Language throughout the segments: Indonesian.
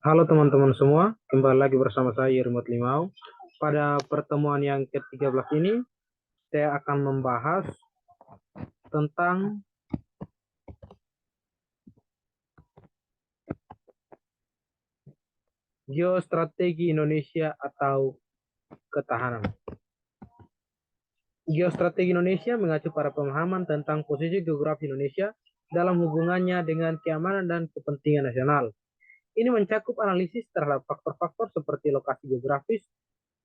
Halo teman-teman semua, kembali lagi bersama saya Remote Limau. Pada pertemuan yang ke-13 ini, saya akan membahas tentang geostrategi Indonesia atau ketahanan. Geostrategi Indonesia mengacu pada pemahaman tentang posisi geografi Indonesia dalam hubungannya dengan keamanan dan kepentingan nasional. Ini mencakup analisis terhadap faktor-faktor seperti lokasi geografis,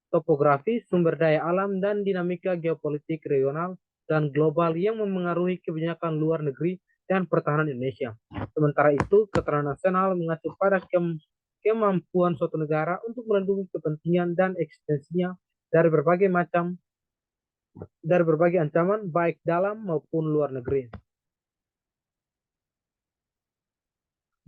topografi, sumber daya alam, dan dinamika geopolitik regional dan global yang memengaruhi kebijakan luar negeri dan pertahanan Indonesia. Sementara itu, keterangan nasional mengacu pada kemampuan suatu negara untuk melindungi kepentingan dan eksistensinya dari berbagai ancaman baik dalam maupun luar negeri.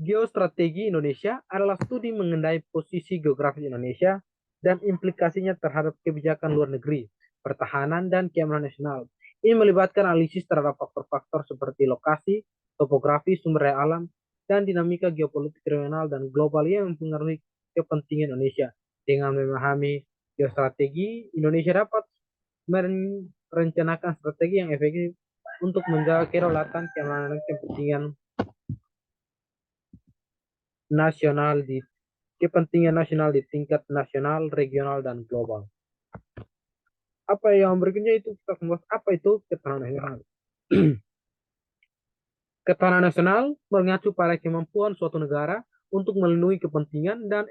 Geostrategi Indonesia adalah studi mengenai posisi geografis Indonesia dan implikasinya terhadap kebijakan luar negeri, pertahanan, dan keamanan nasional. Ini melibatkan analisis terhadap faktor-faktor seperti lokasi, topografi, sumber daya alam, dan dinamika geopolitik regional dan global yang mempengaruhi kepentingan Indonesia. Dengan memahami geostrategi, Indonesia dapat merencanakan strategi yang efektif untuk menjaga kedaulatan, keamanan, dan kepentingan nasional di tingkat nasional, regional, dan global. Apa yang berikutnya itu kita membahas apa itu ketahanan nasional. Ketahanan nasional mengacu pada kemampuan suatu negara untuk melindungi kepentingan dan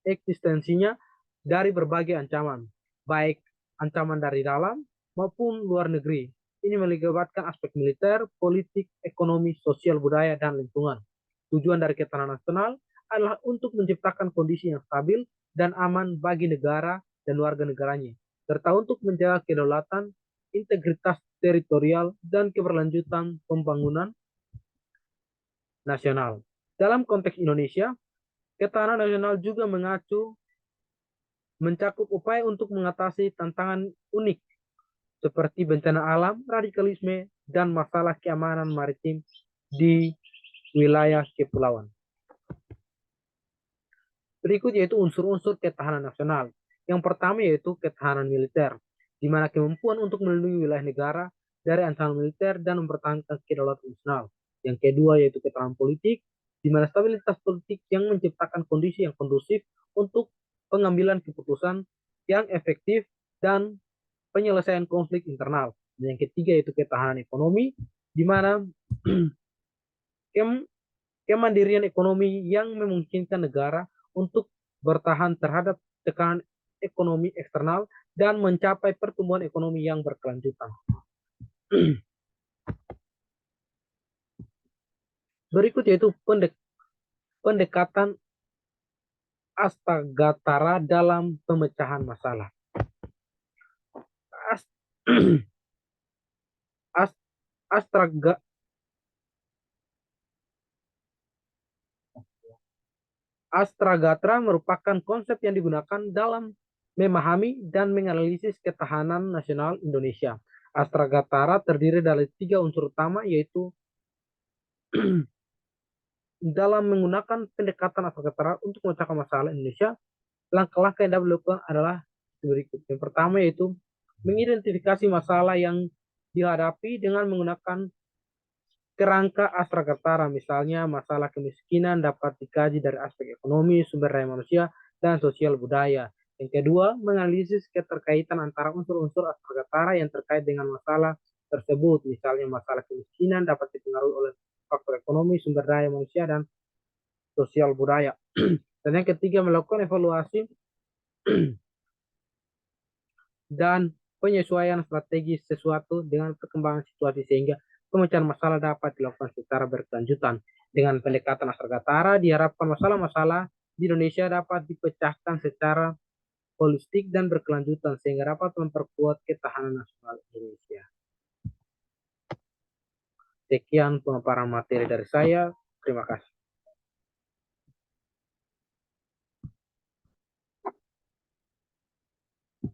eksistensinya dari berbagai ancaman, baik ancaman dari dalam maupun luar negeri. Ini melibatkan aspek militer, politik, ekonomi, sosial, budaya, dan lingkungan. Tujuan dari ketahanan nasional adalah untuk menciptakan kondisi yang stabil dan aman bagi negara dan warga negaranya, serta untuk menjaga kedaulatan, integritas teritorial, dan keberlanjutan pembangunan nasional. Dalam konteks Indonesia, ketahanan nasional juga mencakup upaya untuk mengatasi tantangan unik seperti bencana alam, radikalisme, dan masalah keamanan maritim di wilayah kepulauan. Berikut yaitu unsur-unsur ketahanan nasional. Yang pertama yaitu ketahanan militer, di mana kemampuan untuk melindungi wilayah negara dari ancaman militer dan mempertahankan kedaulatan nasional. Yang kedua yaitu ketahanan politik, di mana stabilitas politik yang menciptakan kondisi yang kondusif untuk pengambilan keputusan yang efektif dan penyelesaian konflik internal. Dan yang ketiga yaitu ketahanan ekonomi, di mana kemandirian ekonomi yang memungkinkan negara untuk bertahan terhadap tekanan ekonomi eksternal dan mencapai pertumbuhan ekonomi yang berkelanjutan. Berikut yaitu pendekatan Astagatara dalam pemecahan masalah. Astragatra merupakan konsep yang digunakan dalam memahami dan menganalisis ketahanan nasional Indonesia. Astragatara terdiri dari 3 unsur utama, yaitu dalam menggunakan pendekatan Astragatara untuk memecahkan masalah Indonesia, langkah-langkah yang dapat dilakukan adalah berikut. Yang pertama yaitu mengidentifikasi masalah yang dihadapi dengan menggunakan kerangka Astragatara, misalnya masalah kemiskinan dapat dikaji dari aspek ekonomi, sumber daya manusia, dan sosial budaya. Yang kedua, menganalisis keterkaitan antara unsur-unsur Astragatara yang terkait dengan masalah tersebut, misalnya masalah kemiskinan dapat dipengaruhi oleh faktor ekonomi, sumber daya manusia, dan sosial budaya. Dan yang ketiga, melakukan evaluasi dan penyesuaian strategi sesuatu dengan perkembangan situasi sehingga pemecahan masalah dapat dilakukan secara berkelanjutan. Dengan pendekatan Astragatara diharapkan masalah-masalah di Indonesia dapat dipecahkan secara holistik dan berkelanjutan sehingga dapat memperkuat ketahanan nasional Indonesia. Sekian pemaparan materi dari saya. Terima kasih.